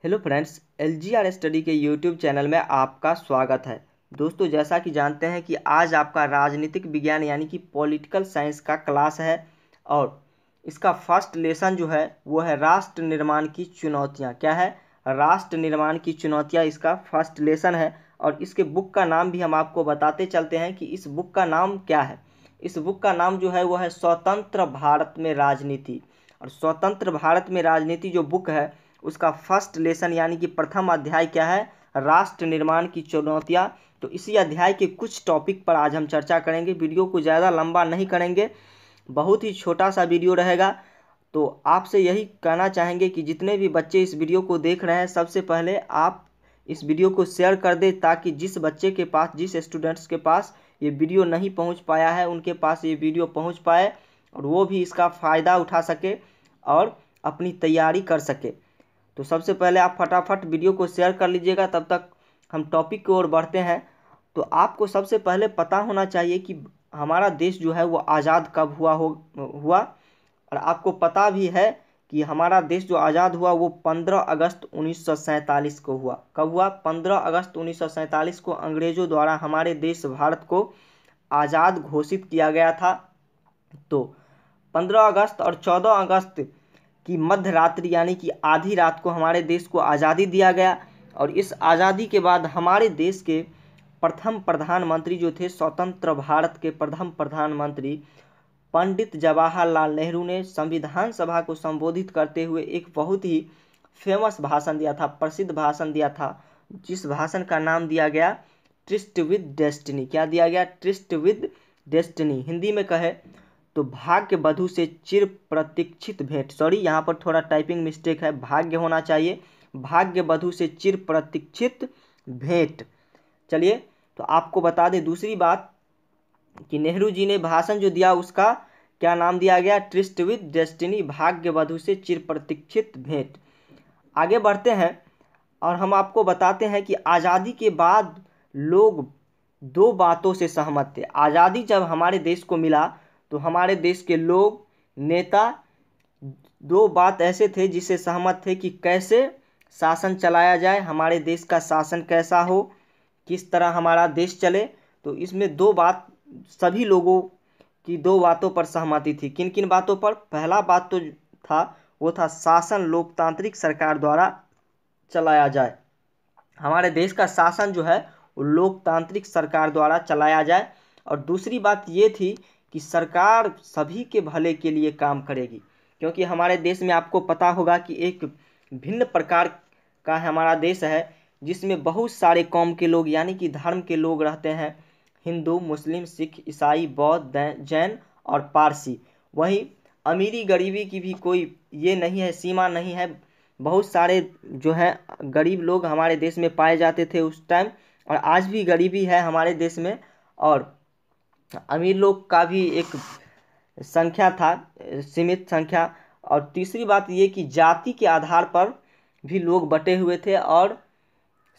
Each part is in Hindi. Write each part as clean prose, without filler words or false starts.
हेलो फ्रेंड्स, LGR स्टडी के यूट्यूब चैनल में आपका स्वागत है। दोस्तों, जैसा कि जानते हैं कि आज आपका राजनीतिक विज्ञान यानी कि पॉलिटिकल साइंस का क्लास है और इसका फर्स्ट लेसन जो है वो है राष्ट्र निर्माण की चुनौतियां। क्या है? राष्ट्र निर्माण की चुनौतियां इसका फर्स्ट लेसन है। और इसके बुक का नाम भी हम आपको बताते चलते हैं कि इस बुक का नाम क्या है। इस बुक का नाम जो है वो है स्वतंत्र भारत में राजनीति। और स्वतंत्र भारत में राजनीति जो बुक है उसका फर्स्ट लेसन यानी कि प्रथम अध्याय क्या है? राष्ट्र निर्माण की चुनौतियां। तो इसी अध्याय के कुछ टॉपिक पर आज हम चर्चा करेंगे। वीडियो को ज़्यादा लंबा नहीं करेंगे, बहुत ही छोटा सा वीडियो रहेगा। तो आपसे यही कहना चाहेंगे कि जितने भी बच्चे इस वीडियो को देख रहे हैं, सबसे पहले आप इस वीडियो को शेयर कर दें ताकि जिस बच्चे के पास, जिस स्टूडेंट्स के पास ये वीडियो नहीं पहुंच पाया है, उनके पास ये वीडियो पहुंच पाए और वो भी इसका फ़ायदा उठा सके और अपनी तैयारी कर सके। तो सबसे पहले आप फटाफट वीडियो को शेयर कर लीजिएगा, तब तक हम टॉपिक की ओर बढ़ते हैं। तो आपको सबसे पहले पता होना चाहिए कि हमारा देश जो है वो आज़ाद कब हुआ। और आपको पता भी है कि हमारा देश जो आज़ाद हुआ वो 15 अगस्त 1947 को हुआ। कब हुआ? 15 अगस्त 1947 को अंग्रेज़ों द्वारा हमारे देश भारत को आज़ाद घोषित किया गया था। तो 15 अगस्त और 14 अगस्त की मध्य रात्रि यानी कि आधी रात को हमारे देश को आज़ादी दिया गया। और इस आज़ादी के बाद हमारे देश के प्रथम प्रधानमंत्री जो थे, स्वतंत्र भारत के प्रथम प्रधानमंत्री पंडित जवाहरलाल नेहरू ने संविधान सभा को संबोधित करते हुए एक बहुत ही फेमस भाषण दिया था, प्रसिद्ध भाषण दिया था, जिस भाषण का नाम दिया गया ट्रिस्ट विद डेस्टिनी। क्या दिया गया? Tourist with destiny. हिंदी में कहे तो भाग्य बधू से चिर प्रतीक्षित भेंट। सॉरी, यहाँ पर थोड़ा टाइपिंग मिस्टेक है, भाग्य होना चाहिए, भाग्य बधू से चिर प्रतीक्षित भेंट। चलिए, तो आपको बता दें दूसरी बात कि नेहरू जी ने भाषण जो दिया उसका क्या नाम दिया गया? ट्रिस्ट विद डेस्टिनी, भाग्य बधू से चिर प्रतीक्षित भेंट। आगे बढ़ते हैं और हम आपको बताते हैं कि आज़ादी के बाद लोग दो बातों से सहमत थे। आज़ादी जब हमारे देश को मिला तो हमारे देश के लोग, नेता दो बात ऐसे थे जिससे सहमत थे कि कैसे शासन चलाया जाए, हमारे देश का शासन कैसा हो, किस तरह हमारा देश चले। तो इसमें दो बात, सभी लोगों की दो बातों पर सहमति थी। किन किन बातों पर? पहला बात तो था वो था शासन लोकतांत्रिक सरकार द्वारा चलाया जाए। हमारे देश का शासन जो है वो लोकतांत्रिक सरकार द्वारा चलाया जाए। और दूसरी बात ये थी कि सरकार सभी के भले के लिए काम करेगी, क्योंकि हमारे देश में आपको पता होगा कि एक भिन्न प्रकार का हमारा देश है जिसमें बहुत सारे कौम के लोग यानी कि धर्म के लोग रहते हैं, हिंदू, मुस्लिम, सिख, ईसाई, बौद्ध, जैन और पारसी। वहीं अमीरी गरीबी की भी कोई ये नहीं है, सीमा नहीं है। बहुत सारे जो है गरीब लोग हमारे देश में पाए जाते थे उस टाइम, और आज भी गरीबी है हमारे देश में। और अमीर लोग का भी एक संख्या था, सीमित संख्या। और तीसरी बात ये कि जाति के आधार पर भी लोग बटे हुए थे। और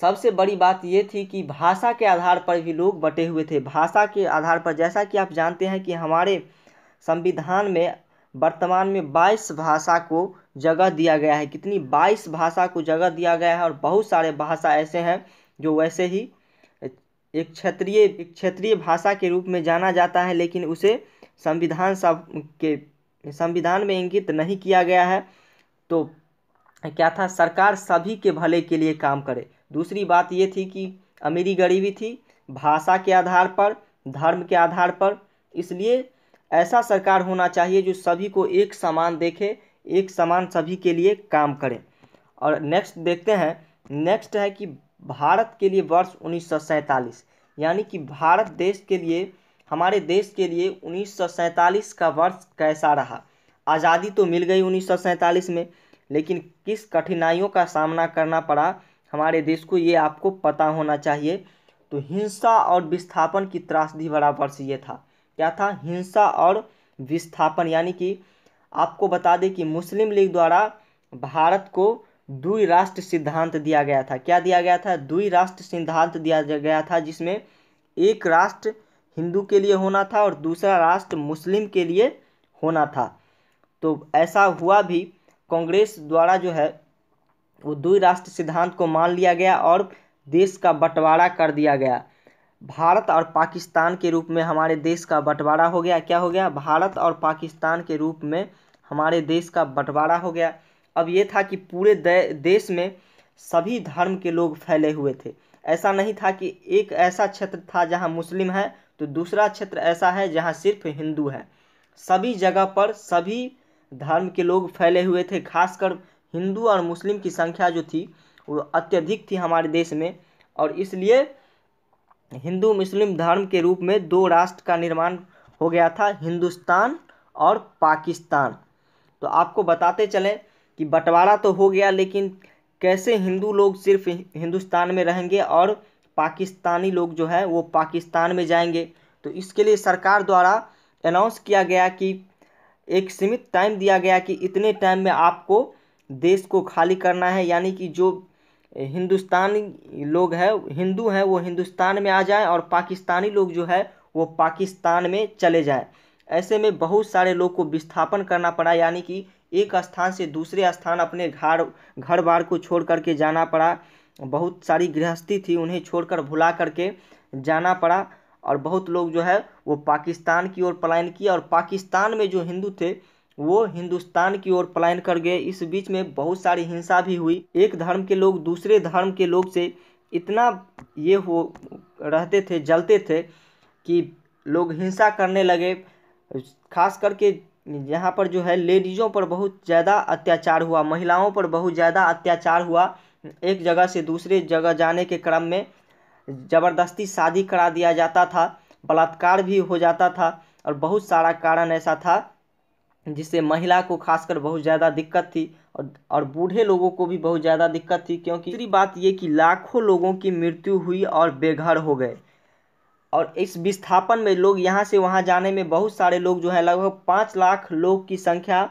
सबसे बड़ी बात ये थी कि भाषा के आधार पर भी लोग बटे हुए थे। भाषा के आधार पर, जैसा कि आप जानते हैं कि हमारे संविधान में वर्तमान में 22 भाषा को जगह दिया गया है। कितनी? 22 भाषा को जगह दिया गया है। और बहुत सारे भाषा ऐसे हैं जो वैसे ही एक क्षेत्रीय भाषा के रूप में जाना जाता है, लेकिन उसे संविधान में इंगित नहीं किया गया है। तो क्या था? सरकार सभी के भले के लिए काम करे। दूसरी बात ये थी कि अमीरी गरीबी थी, भाषा के आधार पर, धर्म के आधार पर। इसलिए ऐसा सरकार होना चाहिए जो सभी को एक समान देखे, एक समान सभी के लिए काम करे। और नेक्स्ट देखते हैं, नेक्स्ट है कि भारत के लिए वर्ष 1947 यानी कि भारत देश के लिए, हमारे देश के लिए 1947 का वर्ष कैसा रहा। आज़ादी तो मिल गई 1947 में, लेकिन किस कठिनाइयों का सामना करना पड़ा हमारे देश को, ये आपको पता होना चाहिए। तो हिंसा और विस्थापन की त्रासदी भरा वर्ष ये था। क्या था? हिंसा और विस्थापन। यानी कि आपको बता दें कि मुस्लिम लीग द्वारा भारत को द्विराष्ट्र सिद्धांत दिया गया था। क्या दिया गया था? द्विराष्ट्र सिद्धांत दिया गया था, जिसमें एक राष्ट्र हिंदू के लिए होना था और दूसरा राष्ट्र मुस्लिम के लिए होना था। तो ऐसा हुआ भी। कांग्रेस द्वारा जो है वो द्वि राष्ट्र सिद्धांत को मान लिया गया और देश का बंटवारा कर दिया गया। भारत और पाकिस्तान के रूप में हमारे देश का बंटवारा हो गया। क्या हो गया? भारत और पाकिस्तान के रूप में हमारे देश का बंटवारा हो गया। अब ये था कि पूरे देश में सभी धर्म के लोग फैले हुए थे। ऐसा नहीं था कि एक ऐसा क्षेत्र था जहाँ मुस्लिम है तो दूसरा क्षेत्र ऐसा है जहाँ सिर्फ हिंदू है। सभी जगह पर सभी धर्म के लोग फैले हुए थे। खासकर हिंदू और मुस्लिम की संख्या जो थी वो अत्यधिक थी हमारे देश में, और इसलिए हिंदू मुस्लिम धर्म के रूप में दो राष्ट्र का निर्माण हो गया था, हिंदुस्तान और पाकिस्तान। तो आपको बताते चलें कि बंटवारा तो हो गया, लेकिन कैसे हिंदू लोग सिर्फ हिंदुस्तान में रहेंगे और पाकिस्तानी लोग जो है वो पाकिस्तान में जाएंगे। तो इसके लिए सरकार द्वारा अनाउंस किया गया कि एक सीमित टाइम दिया गया कि इतने टाइम में आपको देश को खाली करना है, यानी कि जो हिंदुस्तानी लोग हैं हिंदू हैं वो हिंदुस्तान में आ जाएं और पाकिस्तानी लोग जो है वो पाकिस्तान में चले जाएं। ऐसे में बहुत सारे लोग को विस्थापन करना पड़ा, यानी कि एक स्थान से दूसरे स्थान अपने घर बार को छोड़ करके जाना पड़ा। बहुत सारी गृहस्थी थी उन्हें छोड़कर भुला करके जाना पड़ा, और बहुत लोग जो है वो पाकिस्तान की ओर पलायन किया, और पाकिस्तान में जो हिंदू थे वो हिंदुस्तान की ओर पलायन कर गए। इस बीच में बहुत सारी हिंसा भी हुई। एक धर्म के लोग दूसरे धर्म के लोग से इतना ये हो रहते थे, जलते थे कि लोग हिंसा करने लगे। खास करके यहाँ पर जो है लेडीज़ों पर बहुत ज़्यादा अत्याचार हुआ, महिलाओं पर बहुत ज़्यादा अत्याचार हुआ। एक जगह से दूसरे जगह जाने के क्रम में ज़बरदस्ती शादी करा दिया जाता था, बलात्कार भी हो जाता था, और बहुत सारा कारण ऐसा था जिससे महिला को खासकर बहुत ज़्यादा दिक्कत थी, और बूढ़े लोगों को भी बहुत ज़्यादा दिक्कत थी। क्योंकि दूसरी बात ये कि लाखों लोगों की मृत्यु हुई और बेघर हो गए, और इस विस्थापन में लोग यहाँ से वहाँ जाने में बहुत सारे लोग जो है लगभग 5 लाख लोग की संख्या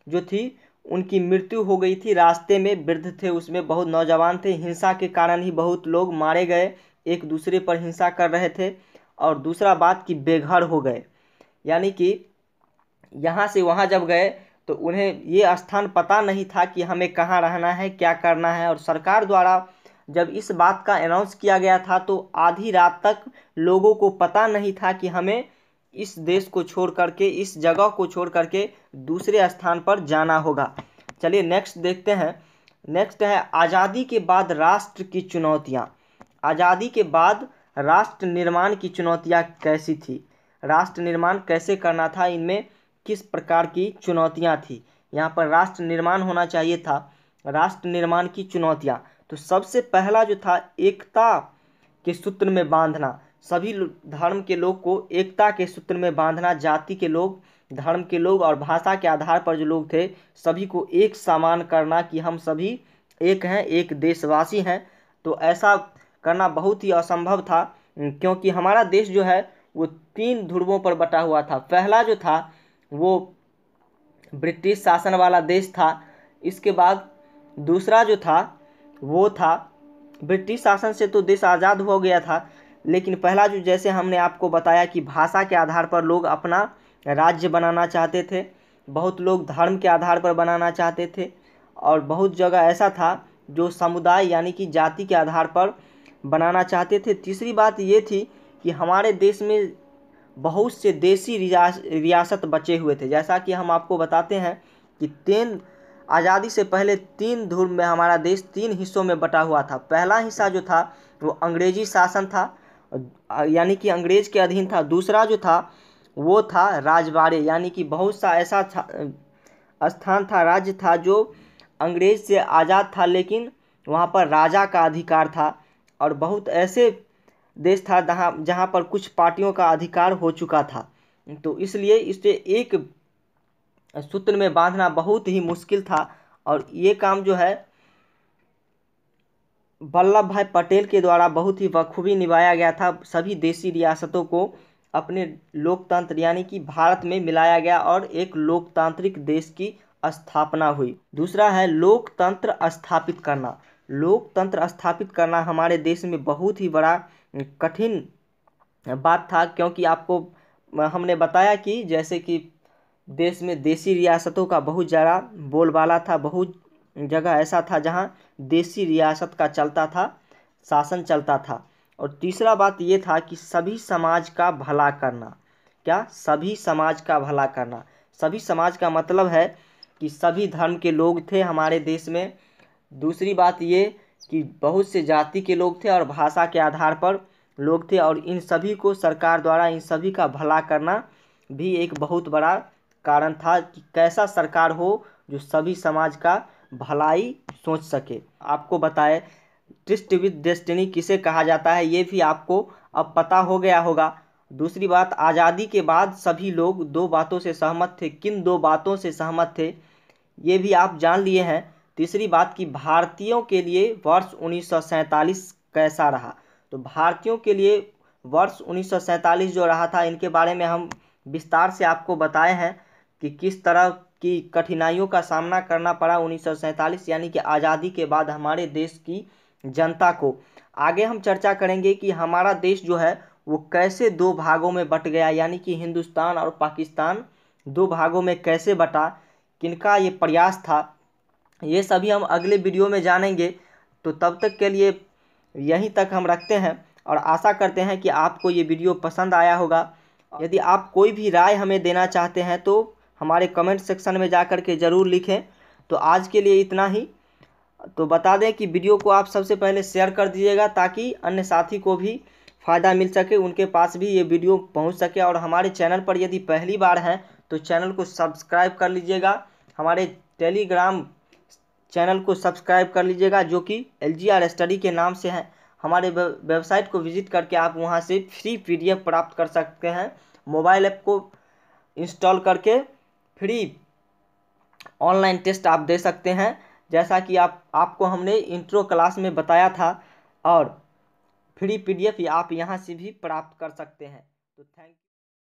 जो थी उनकी मृत्यु हो गई थी। रास्ते में वृद्ध थे, उसमें बहुत नौजवान थे। हिंसा के कारण ही बहुत लोग मारे गए, एक दूसरे पर हिंसा कर रहे थे। और दूसरा बात कि बेघर हो गए, यानी कि यहाँ से वहाँ जब गए तो उन्हें ये स्थान पता नहीं था कि हमें कहाँ रहना है, क्या करना है। और सरकार द्वारा जब इस बात का अनाउंस किया गया था तो आधी रात तक लोगों को पता नहीं था कि हमें इस देश को छोड़ करके, इस जगह को छोड़ करके दूसरे स्थान पर जाना होगा। चलिए नेक्स्ट देखते हैं। नेक्स्ट है आज़ादी के बाद राष्ट्र की चुनौतियाँ। आज़ादी के बाद राष्ट्र निर्माण की चुनौतियाँ कैसी थी, राष्ट्र निर्माण कैसे करना था, इनमें किस प्रकार की चुनौतियाँ थी। यहाँ पर राष्ट्र निर्माण होना चाहिए था। राष्ट्र निर्माण की चुनौतियाँ, तो सबसे पहला जो था एकता के सूत्र में बांधना। सभी धर्म के लोग को एकता के सूत्र में बांधना। जाति के लोग, धर्म के लोग और भाषा के आधार पर जो लोग थे सभी को एक समान करना कि हम सभी एक हैं, एक देशवासी हैं। तो ऐसा करना बहुत ही असंभव था, क्योंकि हमारा देश जो है वो 3 ध्रुवों पर बटा हुआ था। पहला जो था वो ब्रिटिश शासन वाला देश था। इसके बाद दूसरा जो था वो था, ब्रिटिश शासन से तो देश आज़ाद हो गया था, लेकिन पहला जो जैसे हमने आपको बताया कि भाषा के आधार पर लोग अपना राज्य बनाना चाहते थे, बहुत लोग धर्म के आधार पर बनाना चाहते थे, और बहुत जगह ऐसा था जो समुदाय यानी कि जाति के आधार पर बनाना चाहते थे। तीसरी बात ये थी कि हमारे देश में बहुत से देसी रियासत बचे हुए थे। जैसा कि हम आपको बताते हैं कि आज़ादी से पहले 3 ध्रुव में हमारा देश 3 हिस्सों में बटा हुआ था। पहला हिस्सा जो था वो अंग्रेजी शासन था, यानी कि अंग्रेज के अधीन था। दूसरा जो था वो था राजवाड़े, यानी कि बहुत सा ऐसा स्थान था, राज्य था जो अंग्रेज से आज़ाद था, लेकिन वहाँ पर राजा का अधिकार था। और बहुत ऐसे देश था जहाँ पर कुछ पार्टियों का अधिकार हो चुका था। तो इसलिए इसे एक सूत्र में बांधना बहुत ही मुश्किल था, और ये काम जो है वल्लभ भाई पटेल के द्वारा बहुत ही बखूबी निभाया गया था। सभी देशी रियासतों को अपने लोकतंत्र यानी कि भारत में मिलाया गया और एक लोकतांत्रिक देश की स्थापना हुई। दूसरा है लोकतंत्र स्थापित करना। लोकतंत्र स्थापित करना हमारे देश में बहुत ही बड़ा कठिन बात था, क्योंकि आपको हमने बताया कि जैसे कि देश में देशी रियासतों का बहुत ज़्यादा बोलबाला था, बहुत जगह ऐसा था जहाँ देसी रियासत का चलता था, शासन चलता था। और तीसरा बात ये था कि सभी समाज का भला करना। क्या? सभी समाज का भला करना। सभी समाज का मतलब है कि सभी धर्म के लोग थे हमारे देश में। दूसरी बात ये कि बहुत से जाति के लोग थे और भाषा के आधार पर लोग थे, और इन सभी को सरकार द्वारा इन सभी का भला करना भी एक बहुत बड़ा कारण था कि कैसा सरकार हो जो सभी समाज का भलाई सोच सके। आपको बताए ट्विस्ट विद डेस्टिनी किसे कहा जाता है, ये भी आपको अब पता हो गया होगा। दूसरी बात, आज़ादी के बाद सभी लोग दो बातों से सहमत थे। किन दो बातों से सहमत थे ये भी आप जान लिए हैं। तीसरी बात कि भारतीयों के लिए वर्ष 1947 कैसा रहा। तो भारतीयों के लिए वर्ष 1947 जो रहा था, इनके बारे में हम विस्तार से आपको बताए हैं कि किस तरह की कठिनाइयों का सामना करना पड़ा 1947 यानी कि आज़ादी के बाद हमारे देश की जनता को। आगे हम चर्चा करेंगे कि हमारा देश जो है वो कैसे दो भागों में बट गया, यानी कि हिंदुस्तान और पाकिस्तान दो भागों में कैसे बटा, किनका ये प्रयास था, ये सभी हम अगले वीडियो में जानेंगे। तो तब तक के लिए यहीं तक हम रखते हैं और आशा करते हैं कि आपको ये वीडियो पसंद आया होगा। यदि आप कोई भी राय हमें देना चाहते हैं तो हमारे कमेंट सेक्शन में जा कर के ज़रूर लिखें। तो आज के लिए इतना ही। तो बता दें कि वीडियो को आप सबसे पहले शेयर कर दीजिएगा ताकि अन्य साथी को भी फ़ायदा मिल सके, उनके पास भी ये वीडियो पहुंच सके। और हमारे चैनल पर यदि पहली बार हैं तो चैनल को सब्सक्राइब कर लीजिएगा। हमारे टेलीग्राम चैनल को सब्सक्राइब कर लीजिएगा जो कि LGR स्टडी के नाम से है। हमारे वेबसाइट को विजिट करके आप वहां से फ्री PDF प्राप्त कर सकते हैं। मोबाइल ऐप को इंस्टॉल करके फ्री ऑनलाइन टेस्ट आप दे सकते हैं, जैसा कि आपको हमने इंट्रो क्लास में बताया था। और फ्री PDF आप यहां से भी प्राप्त कर सकते हैं। तो थैंक यू।